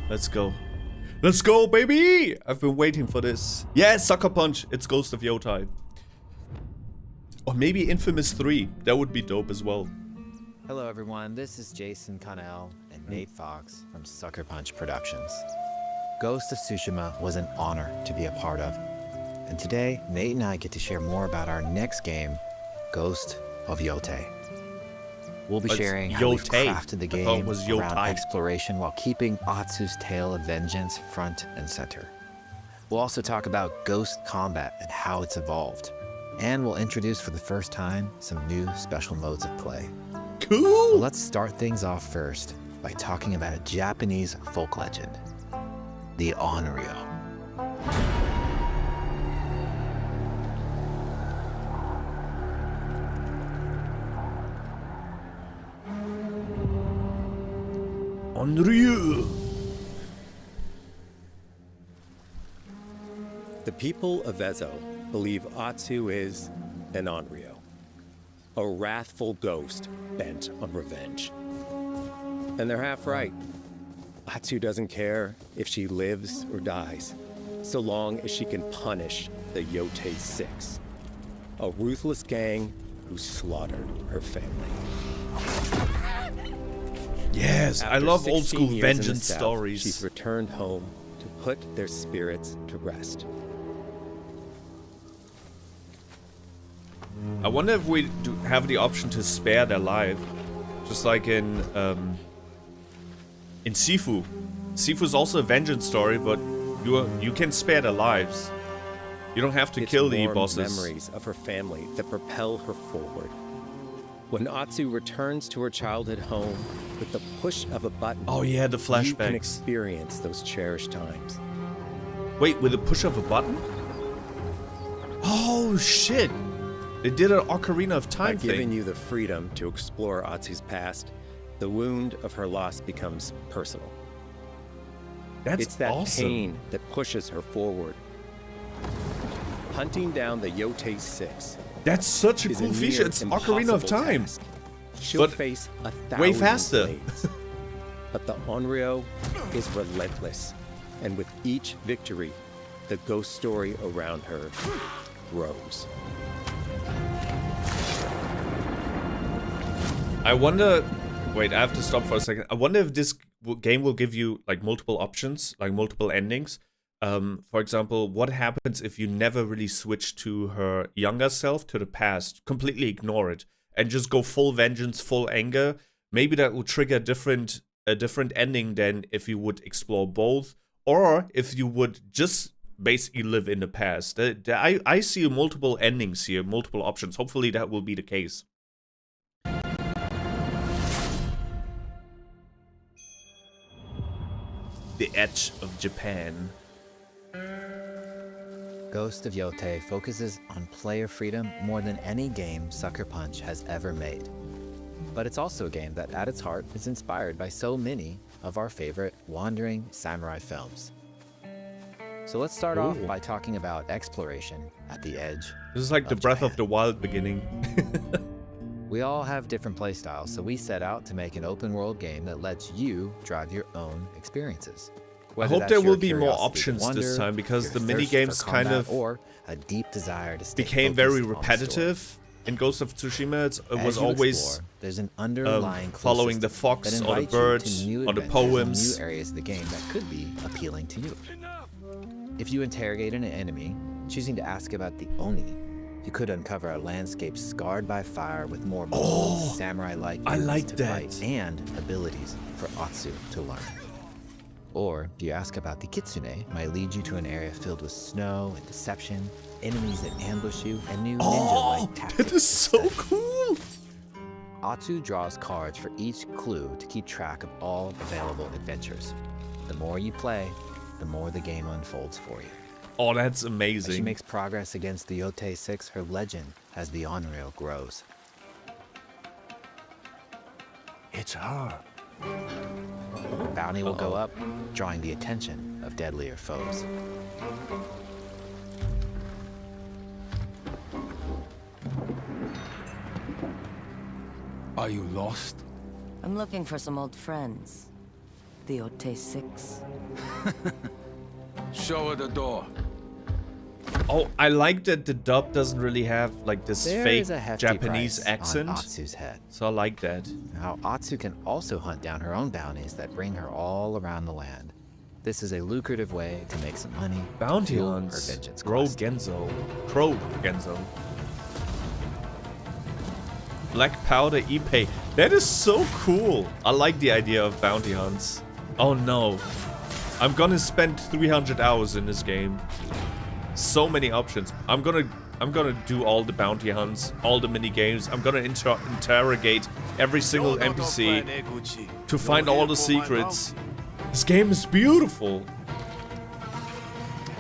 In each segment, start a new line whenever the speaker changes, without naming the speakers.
Let's go. Let's go, baby! I've been waiting for this. Yeah, Sucker Punch. It's Ghost of Yotei. Or maybe Infamous 3. That would be dope as well.
Hello everyone, this is Jason Connell and Nate Fox from Sucker Punch Productions. Ghost of Tsushima was an honor to be a part of. And today, Nate and I get to share more about our next game, Ghost of Yotei. We'll be sharing how we've crafted the game around exploration while keeping Atsu's tale of vengeance front and center. We'll also talk about ghost combat and how it's evolved. And we'll introduce for the first time some new special modes of play.
Cool!
But let's start things off first by talking about a Japanese folk legend, the Onryo.
Onryo!
The people of Ezo believe Atsu is an Onryo, a wrathful ghost bent on revenge. And they're half right. Atsu doesn't care if she lives or dies, so long as she can punish the Yotei Six, a ruthless gang who slaughtered her family.
Yes, I love old school vengeance stories.
She's returned home to put their spirits to rest.
I wonder if we do have the option to spare their life, just like in Sifu. Sifu is also a vengeance story, but you can spare their lives. You don't have to kill the bosses.
Memories of her family that propel her forward. When Atsu returns to her childhood home with the push of a button,
oh yeah, the flashbacks.
You can experience those cherished times.
Wait, with the push of a button? Oh shit! They did an Ocarina of Time thing.
By giving you the freedom to explore Atsu's past, the wound of her loss becomes personal.
It's
that
awesome.
Pain that pushes her forward. Hunting down the Yotei Six.
That's such a cool feature. It's Ocarina of Time.
She'll face 1,000
way faster.
blades. But the Onryo is relentless. And with each victory, the ghost story around her grows.
I wonder... Wait, I have to stop for a second. I wonder if this game will give you like multiple options, like multiple endings. For example, what happens if you never really switch to her younger self, to the past, completely ignore it, and just go full vengeance, full anger? Maybe that will trigger a different ending than if you would explore both, or if you would just basically live in the past. I see multiple endings here, multiple options. Hopefully that will be the case. The edge of Japan.
Ghost of Yotei focuses on player freedom more than any game Sucker Punch has ever made. But it's also a game that, at its heart, is inspired by so many of our favorite wandering samurai films. So let's start off by talking about exploration at the edge.
This is like the Breath of the Wild beginning.
We all have different playstyles, so we set out to make an open-world game that lets you drive your own experiences.
I hope there will be more options this time, because the mini-games kind of
or a deep desire to
became very repetitive. In Ghost of Tsushima, it was always
there's an underlying
following the fox or the birds or the poems.
New areas of the game that could be appealing to you. If you interrogate an enemy, choosing to ask about the Oni, you could uncover a landscape scarred by fire with more samurai-like to fight and abilities for Atsu to learn. Or if you ask about the Kitsune, might lead you to an area filled with snow and deception, enemies that ambush you, and new ninja-like tactics.
That is so cool!
Atsu draws cards for each clue to keep track of all available adventures. The more you play, the more the game unfolds for you.
Oh, that's amazing.
As she makes progress against the Yotei Six, her legend as the Onryo grows.
It's her.
Bounty will go up, drawing the attention of deadlier foes.
Are you lost?
I'm looking for some old friends. The Yotei Six.
Show her the door.
Oh, I like that the dub doesn't really have like this
There
fake
is a hefty
Japanese
price
accent.
on Atsu's head.
So I like that.
Now, Atsu can also hunt down her own bounties that bring her all around the land. This is a lucrative way to make some money.
Bounty
fuel her
hunts.
vengeance
Crow
quest.
Genzo. Crow Genzo. Black Powder Ippei. That is so cool. I like the idea of bounty hunts. Oh no. I'm gonna spend 300 hours in this game. So many options. I'm gonna do all the bounty hunts, all the mini games. I'm gonna interrogate every single NPC to find all the secrets. This game is beautiful.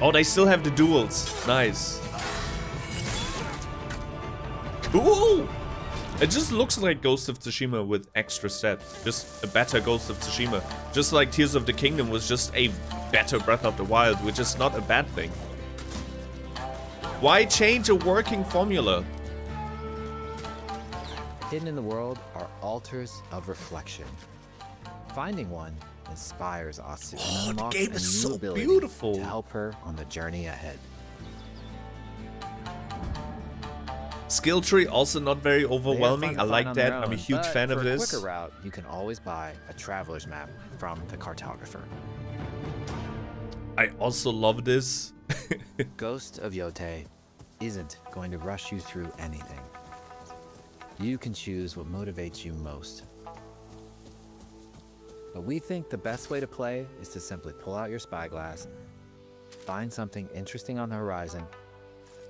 Oh, they still have the duels. Nice. Cool. It just looks like Ghost of Tsushima with extra steps. Just a better Ghost of Tsushima. Just like Tears of the Kingdom was just a better Breath of the Wild, which is not a bad thing. Why change a working formula?
Hidden in the world are altars of reflection. Finding one inspires Atsu and unlocks
game
a
is
new
so
ability
beautiful.
to help her on the journey ahead.
Skill tree also not very
They have fun
overwhelming.
to
I
find
like
on
that.
their
I'm a
own,
huge
but
fan of
for
this.
a quicker route, you can always buy a traveler's map from the cartographer.
I also love this.
Ghost of Yotei isn't going to rush you through anything. You can choose what motivates you most. But we think the best way to play is to simply pull out your spyglass, find something interesting on the horizon,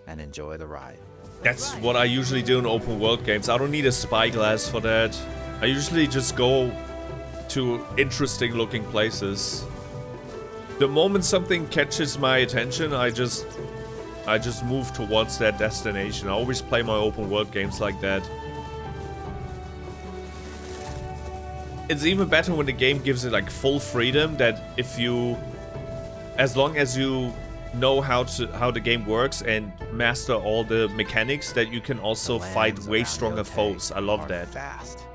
and enjoy the ride.
That's what I usually do in open world games. I don't need a spyglass for that. I usually just go to interesting looking places. The moment something catches my attention, I just move towards that destination. I always play my open world games like that. It's even better when the game gives it like full freedom, that if you, as long as you know how the game works and master all the mechanics, that you can also fight
Lands
way
around
stronger
Yotei
foes. I love
are
that.
Fast.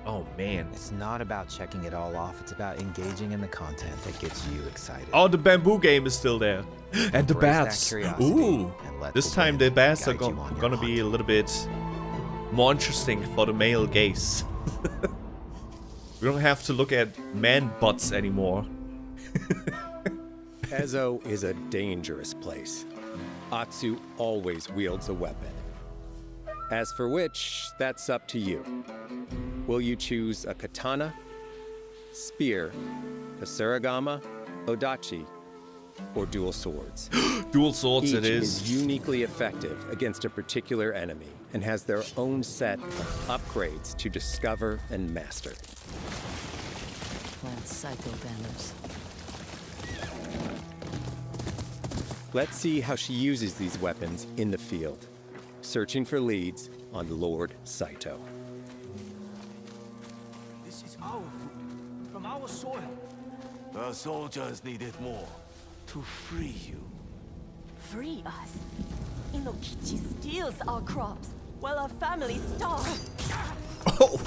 Oh man.
It's not about checking it all off, it's about engaging in the content that gets you excited.
Oh, the bamboo game is still there. And the
Embrace that
bats.
curiosity
Ooh.
and let
This
the
time the
wind
bats are
guide you on your
gonna be
hunt.
a little bit more interesting for the male gaze. We don't have to look at man butts anymore.
Ezo is a dangerous place. Atsu always wields a weapon. As for which, that's up to you. Will you choose a katana, spear, a surigama, odachi, or dual swords?
Dual swords
Each
it is.
uniquely effective against a particular enemy and has their own set of upgrades to discover and master.
Plant Saito banners.
Let's see how she uses these weapons in the field, searching for leads on Lord Saito.
This is our food, from our soil. The soldiers needed more to free you.
Free us. Inokichi steals our crops while our families starve.
Oh,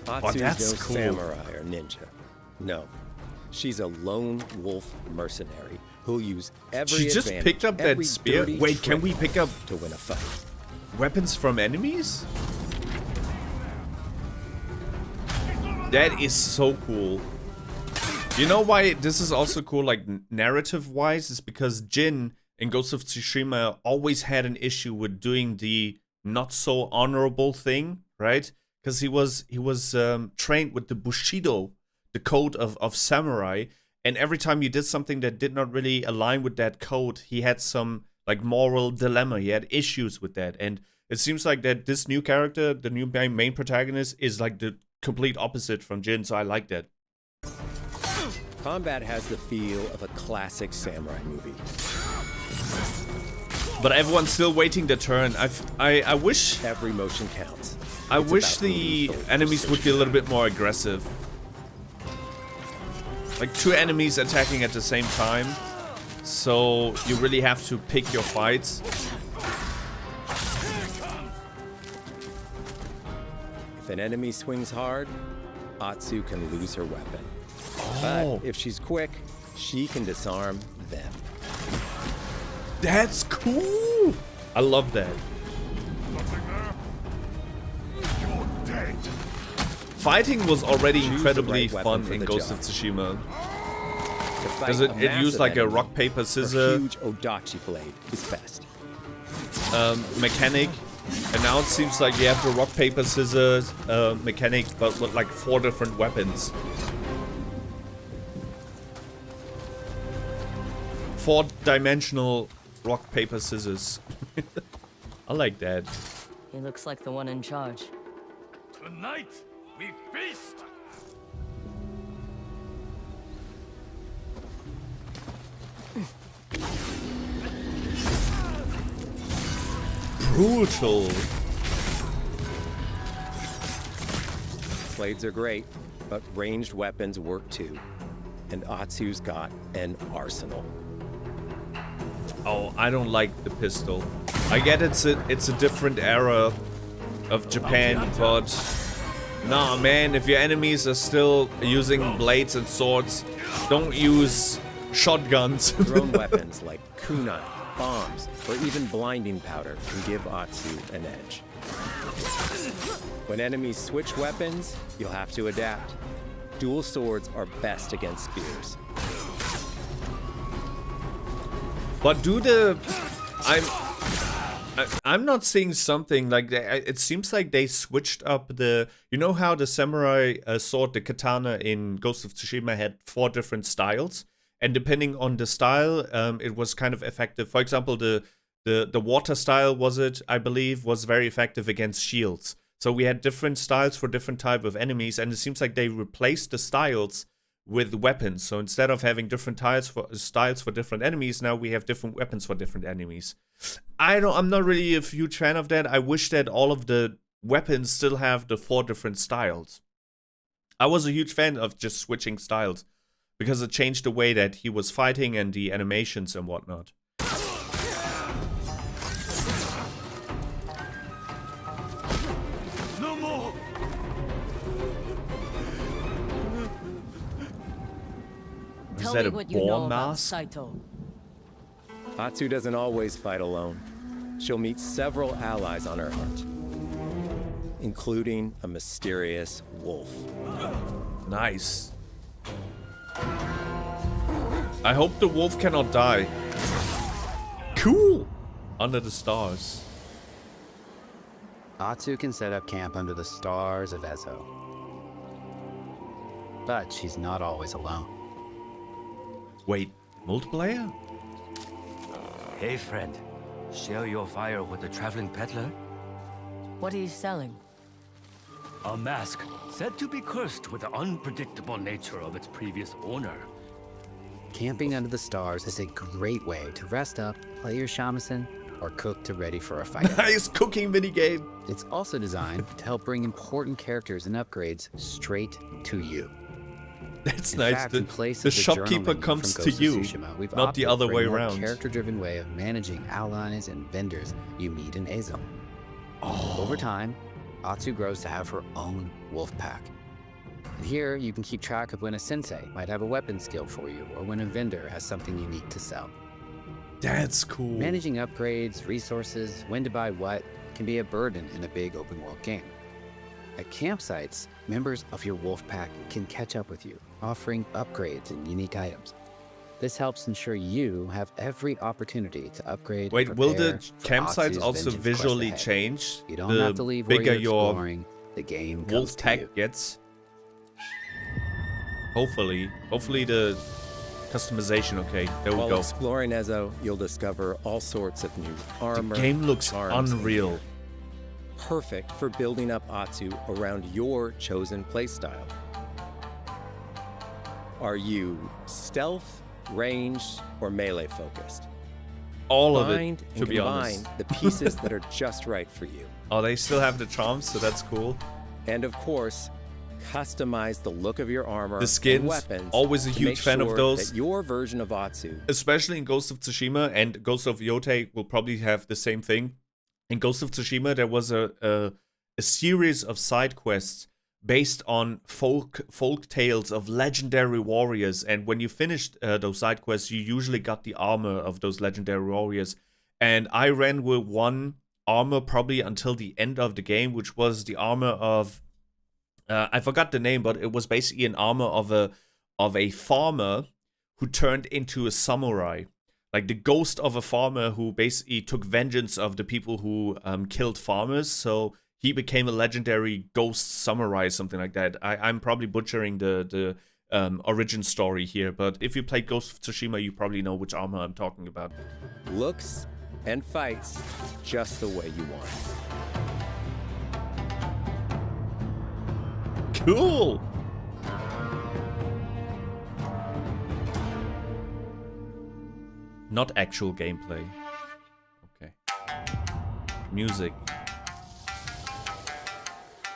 Atsu's
that's
no
cool.
samurai or ninja. No, she's a lone wolf mercenary who'll use every
she just
advantage,
picked up that
every
spear.
dirty
Wait, can
trick
we pick up
to win a fight?
weapons from enemies? That is so cool. You know why this is also cool, like narrative-wise, is because Jin in Ghost of Tsushima always had an issue with doing the not so honorable thing, right? Because he was trained with the Bushido, the code of samurai, and every time you did something that did not really align with that code, he had some like moral dilemma. He had issues with that, and it seems like that this new character, the new main protagonist, is like the complete opposite from Jin. So I like that.
Combat has the feel of a classic samurai movie.
But everyone's still waiting their turn. I wish
Every motion counts.
I
It's
wish
about moving
the
forward.
enemies would be a little bit more aggressive. Like 2 enemies attacking at the same time. So you really have to pick your fights.
If an enemy swings hard, Atsu can lose her weapon. But if she's quick, she can disarm them.
That's cool. I love that. Fighting was already
Choose the
incredibly
right weapon
fun
for
in
the
Ghost
job.
of Tsushima.
To fight
Because
a
it used
massive
like a
enemy,
rock, paper,
a
scissor
huge Odachi blade is best.
mechanic. And now it seems like you have the rock, paper, scissors mechanic, but with like 4 different weapons. 4-dimensional rock, paper, scissors. I like that.
He looks like the one in charge.
Tonight, we feast!
Brutal.
Blades are great, but ranged weapons work too. And Atsu's got an arsenal.
Oh, I don't like the pistol. I get it's a different era of Japan, but nah, man, if your enemies are still using blades and swords, don't use shotguns.
Thrown weapons like kunai, bombs, or even blinding powder can give Atsu an edge. When enemies switch weapons, you'll have to adapt. Dual swords are best against spears.
But I'm not seeing something like that. It seems like they switched up the. You know how the samurai sword, the katana in Ghost of Tsushima had 4 different styles, and depending on the style, it was kind of effective. For example, the water style I believe, was very effective against shields. So we had different styles for different type of enemies, and it seems like they replaced the styles with weapons. So instead of having different styles for different enemies, now we have different weapons for different enemies. I'm not really a huge fan of that. I wish that all of the weapons still have the 4 different styles. I was a huge fan of just switching styles because it changed the way that he was fighting and the animations and whatnot.
No more!
Is
Tell
that
me
a
what you
boar
know about
mask?
Saito.
Atsu doesn't always fight alone. She'll meet several allies on her hunt, including a mysterious wolf.
Nice. I hope the wolf cannot die. Cool. Under the stars.
Atsu can set up camp under the stars of Ezo. But she's not always alone.
Wait, multiplayer?
Hey, friend. Share your fire with the traveling peddler?
What are you selling?
A mask said to be cursed with the unpredictable nature of its previous owner.
Camping under the stars is a great way to rest up, play your shamisen, or cook to ready for a fight.
Nice cooking minigame.
It's also designed to help bring important characters and upgrades straight to you.
That's
In
nice.
fact, in place
The
of the
shopkeeper
journal menu
comes
from
to
Ghost of
you,
Tsushima, we've
not the
opted
other
for a
way
more
around.
character-driven way of managing allies and vendors you meet in Ezo. Over time, Atsu grows to have her own wolf pack. And here, you can keep track of when a sensei might have a weapon skill for you, or when a vendor has something unique to sell.
That's cool.
Managing upgrades, resources, when to buy what, can be a burden in a big open-world game. At campsites, members of your wolf pack can catch up with you, offering upgrades and unique items. This helps ensure you have every opportunity to upgrade.
Wait,
and
will the
prepare for
campsites
Atsu's
also
vengeance quest
visually
ahead.
change?
You don't have to leave where
bigger
you're
your
exploring. The game comes
wolf
to
pack
you.
gets. Hopefully the customization. Okay, there we
While
go.
exploring Ezo, you'll discover all sorts of new armor.
The game looks
arms, and
unreal.
gear. Perfect for building up Atsu around your chosen playstyle. Are you stealth, ranged, or melee focused?
All of it,
Find
to
and
be
combine
honest.
the pieces that are just right for you.
Oh, they still have the charms, so that's cool.
And of course, customize the look of your armor
The skins,
and weapons.
always a
to
huge
make
fan of
sure
those.
That your version of Atsu
Especially in Ghost of Tsushima, and Ghost of Yotei will probably have the same thing. In Ghost of Tsushima, there was a series of side quests based on folk tales of legendary warriors. And when you finished those side quests, you usually got the armor of those legendary warriors. And I ran with one armor probably until the end of the game, which was the armor of I forgot the name, but it was basically an armor of a farmer who turned into a samurai, like the ghost of a farmer who basically took vengeance of the people who killed farmers. So he became a legendary ghost samurai, something like that. I'm probably butchering the origin story here, but if you played Ghost of Tsushima, you probably know which armor I'm talking about.
Looks and fights just the way you want.
Cool! Not actual gameplay. Okay. Music.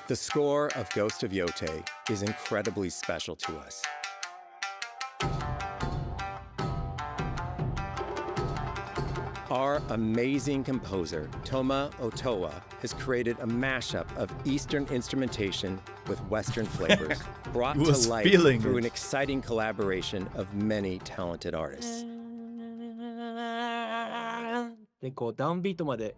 The score of Ghost of Yotei is incredibly special to us. Our amazing composer, Toma Otoa, has created a mashup of Eastern instrumentation with Western flavors, brought to life through an exciting collaboration of many talented artists.
でこうダウンビートまで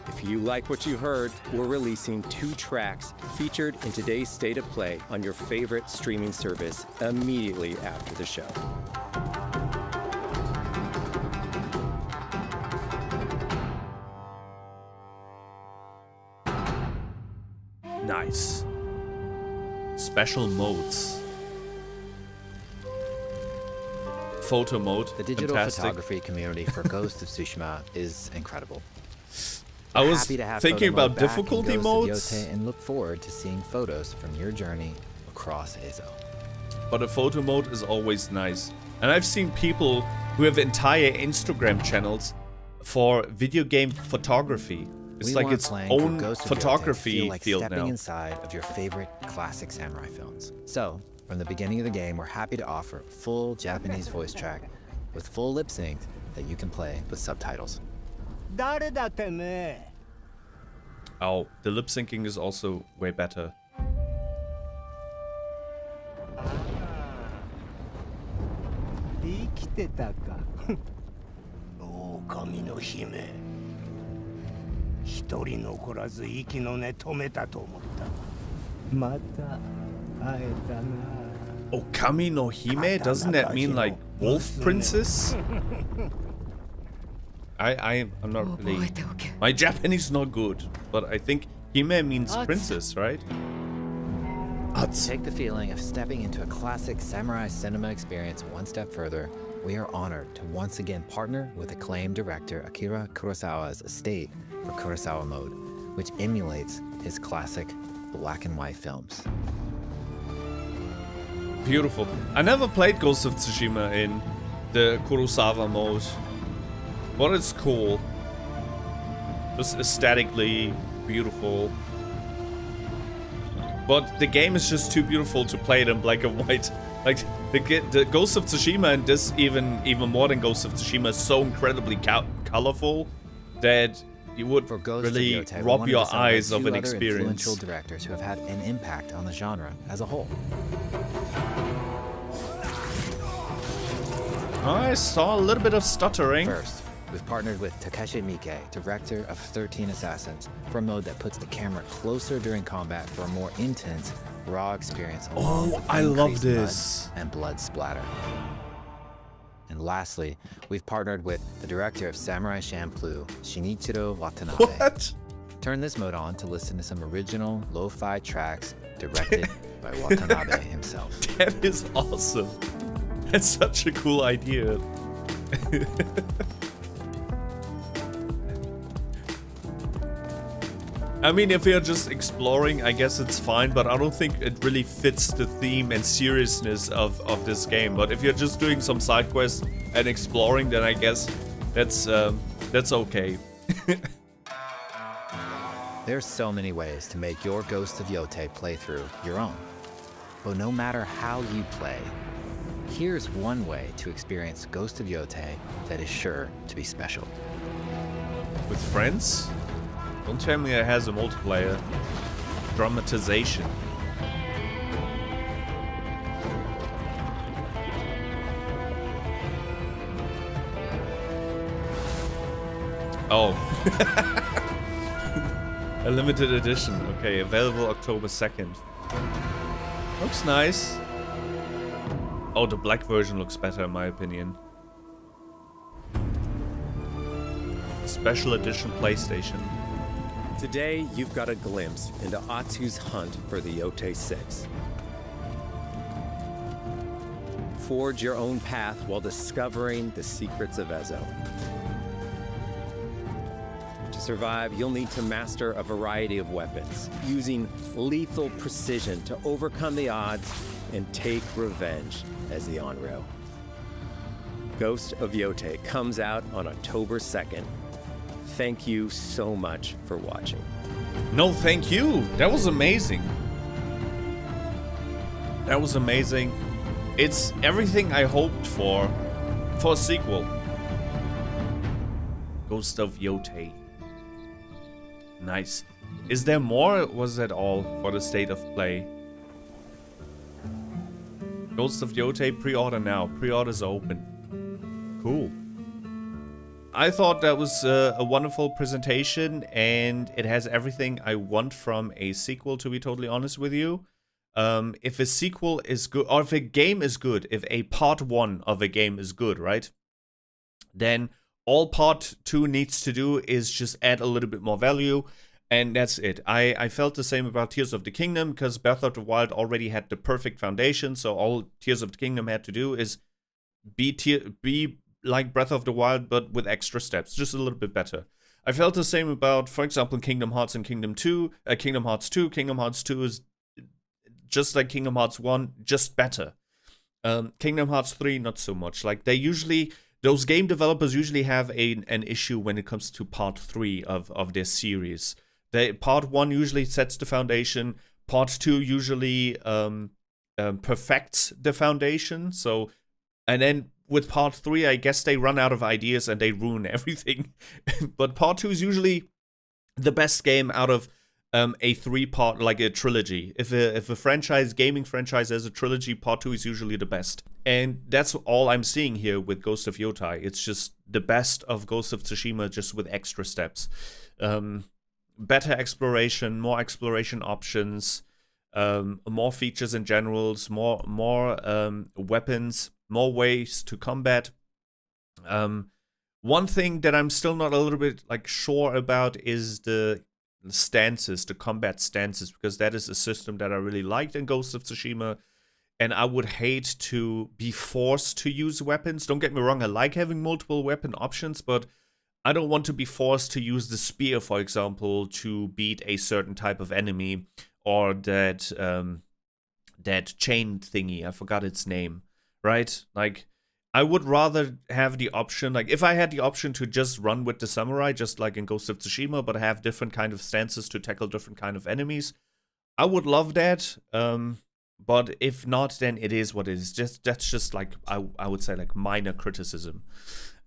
If you like what you heard, we're releasing 2 tracks featured in today's State of Play on your favorite streaming service immediately after the show.
Nice. Special modes. Photo mode.
The digital
fantastic.
photography community for Ghost of Tsushima is incredible.
I was
Happy to have
thinking
photo mode
about
back in
difficulty
Ghost of
modes,
Yotei and look forward to seeing photos from your journey across Ezo.
but a photo mode is always nice. And I've seen people who have entire Instagram channels for video game photography. It's
We
like
want
its
playing through
own
Ghost of Yotei to
photography
feel like
field
stepping
now.
inside of your favorite classic samurai films. So, from the beginning of the game, we're happy to offer a full Japanese voice track with full lip sync that you can play with subtitles.
誰だてめえ
Oh, the lip syncing is also way better.
生きてたか
狼の姫一人残らず息の根止めたと思った。
また会えたな
Okami no Hime? Doesn't that mean like wolf princess? I'm not really. My Japanese is not good, but I think Hime means princess, right? Atsu.
Take the feeling of stepping into a classic samurai cinema experience one step further. We are honored to once again partner with acclaimed director Akira Kurosawa's estate for Kurosawa Mode, which emulates his classic black and white films.
Beautiful. I never played Ghost of Tsushima in the Kurosawa mode, but it's cool. Just aesthetically beautiful. But the game is just too beautiful to play it in black and white. Like the Ghost of Tsushima, and this even more than Ghost of Tsushima, is so incredibly colorful that you would
For Ghost
really
of Yotei, we
rob
wanted
your
to celebrate
eyes of
two
an
other
experience.
influential directors who have had an impact on the genre as a whole.
I saw a little bit of stuttering.
First, we've partnered with Takeshi Miike, director of 13 Assassins, for a mode that puts the camera closer during combat for a more intense, raw experience. along with
I love
increased
this.
mud and blood splatter. And lastly, we've partnered with the director of Samurai Champloo, Shinichiro Watanabe.
What?
Turn this mode on to listen to some original lo-fi tracks directed by Watanabe himself.
That is awesome. That's such a cool idea. I mean, if you're just exploring, I guess it's fine, but I don't think it really fits the theme and seriousness of this game. But if you're just doing some side quests and exploring, then I guess that's okay.
There's so many ways to make your Ghost of Yotei playthrough your own. But no matter how you play, here's one way to experience Ghost of Yotei that is sure to be special.
With friends? Don't tell me it has a multiplayer. Dramatization. Oh. A limited edition. Okay, available October 2nd. Looks nice. Oh, the black version looks better in my opinion. Special edition PlayStation.
Today, you've got a glimpse into Atsu's hunt for the Yotei 6. Forge your own path while discovering the secrets of Ezo. To survive, you'll need to master a variety of weapons, using lethal precision to overcome the odds and take revenge as the Onryo. Ghost of Yotei comes out on October 2nd. Thank you so much for watching.
No, thank you. That was amazing. That was amazing. It's everything I hoped for a sequel. Ghost of Yotei. Nice. Is there more? Or was that all for the state of play? Ghost of Yotei pre-order now. Pre-orders open. Cool. I thought that was a wonderful presentation, and it has everything I want from a sequel, to be totally honest with you. If a sequel is good, or if a game is good, if a part 1 of a game is good, right? Then all part 2 needs to do is just add a little bit more value, and that's it. I felt the same about Tears of the Kingdom, because Breath of the Wild already had the perfect foundation, so all Tears of the Kingdom had to do is be like Breath of the Wild, but with extra steps, just a little bit better. I felt the same about, for example, Kingdom Hearts and Kingdom Hearts 2. Kingdom Hearts 2 is just like Kingdom Hearts 1, just better. Kingdom Hearts 3, not so much. Like, those game developers usually have an issue when it comes to part 3 of their series. Part 1 usually sets the foundation. Part 2 usually perfects the foundation. So, and then with part 3, I guess they run out of ideas and they ruin everything. But part 2 is usually the best game out of a 3-part, like a trilogy. If a gaming franchise has a trilogy, part 2 is usually the best. And that's all I'm seeing here with Ghost of Yotei. It's just the best of Ghost of Tsushima, just with extra steps. Better exploration, more exploration options, more features in general, more weapons, more ways to combat. One thing that I'm still not a little bit like sure about is the stances, the combat stances, because that is a system that I really liked in Ghost of Tsushima, and I would hate to be forced to use weapons. Don't get me wrong, I like having multiple weapon options, but I don't want to be forced to use the spear, for example, to beat a certain type of enemy, or that chain thingy, I forgot its name, right? Like, I would rather have the option, like, if I had the option to just run with the samurai, just like in Ghost of Tsushima, but have different kind of stances to tackle different kind of enemies, I would love that. But if not, then it is what it is. That's just like, I would say, like, minor criticism.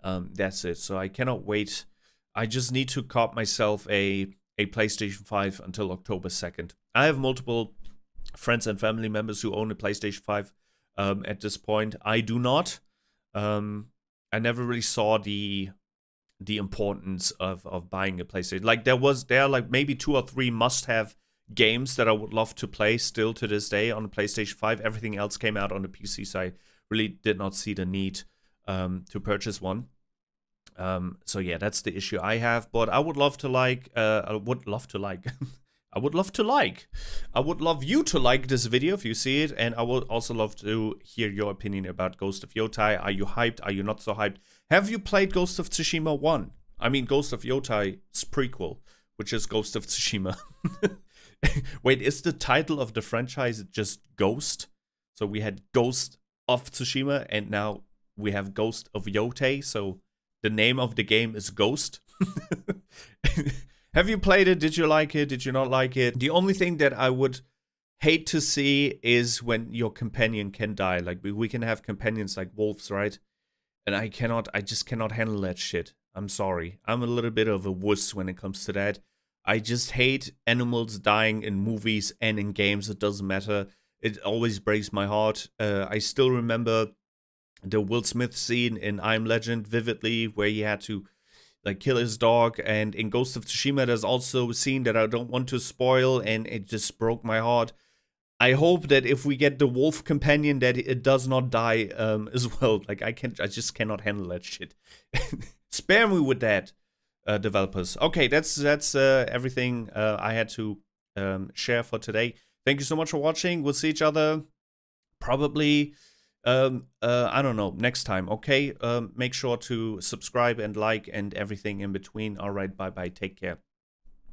That's it. So I cannot wait. I just need to cop myself a PlayStation 5 until October 2nd. I have multiple friends and family members who own a PlayStation 5 at this point. I do not. I never really saw the importance of buying a PlayStation. Like, there are like maybe 2 or 3 must-have games that I would love to play still to this day on the PlayStation 5. Everything else came out on the PC, so I really did not see the need to purchase one. So yeah, that's the issue I have. But I would love to like. I would love you to like this video if you see it, and I would also love to hear your opinion about Ghost of Yotei. Are you hyped? Are you not so hyped? Have you played Ghost of Tsushima 1? I mean, Ghost of Yotei's prequel, which is Ghost of Tsushima. Wait, is the title of the franchise just Ghost? So we had Ghost of Tsushima, and now we have Ghost of Yotei, so the name of the game is Ghost. Have you played it? Did you like it? Did you not like it? The only thing that I would hate to see is when your companion can die. Like, we can have companions like wolves, right? And I just cannot handle that shit. I'm sorry. I'm a little bit of a wuss when it comes to that. I just hate animals dying in movies and in games. It doesn't matter. It always breaks my heart. I still remember the Will Smith scene in I Am Legend vividly, where he had to like kill his dog. And in Ghost of Tsushima, there's also a scene that I don't want to spoil, and it just broke my heart. I hope that if we get the wolf companion, that it does not die as well. Like I just cannot handle that shit. Spare me with that, developers. Okay, that's everything I had to share for today. Thank you so much for watching. We'll see each other probably I don't know, next time. Okay, make sure to subscribe and like and everything in between. All right, bye bye. Take care.